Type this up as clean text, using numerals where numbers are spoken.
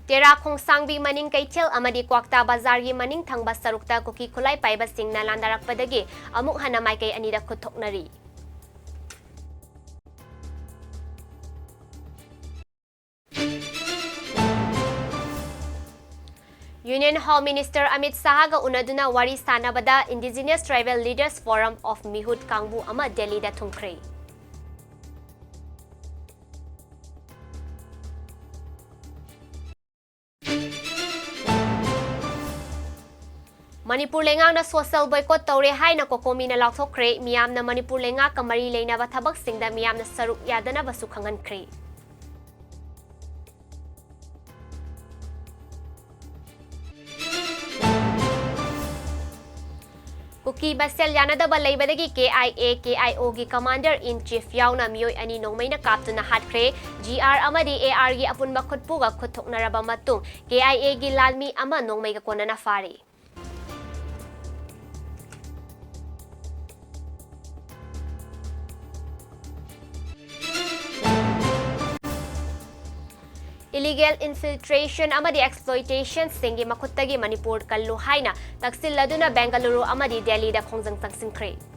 Tera Khongsangbi Maning Kaichel Amadi Kwakta Bazargi Maning Thangba Sarukta Kuki Kulai Paiba Singna Landarakpadagi Amuk Hana Maikai Anida Kuthoknari. Union Home Minister Amit Sahaga Unaduna Wari Sanabada Indigenous Tribal Leaders Forum of Mihut Kangbu Ama Delhi da Thungkri. Manipur lengang na social boycott tawre hai na kokomi na laukthokre miyam na Manipur lenga kamari leina ba thabak singda miyam na saruk yadana ba sukhangankre. Kuki Basel Yanada Balaybadagi KIA KIO gi Commander in Chief Yauna Mioy ani nongmay na kaptuna hatkre GR Amadi AR gi apun makutpuga kutok na raba matung KIA gi lalmi ama nongmay kakona na fari. Illegal infiltration amadi exploitation singi makuttagi Manipur kallu haina taksil laduna Bengaluru amadi Delhi da khongjang tangsingkre.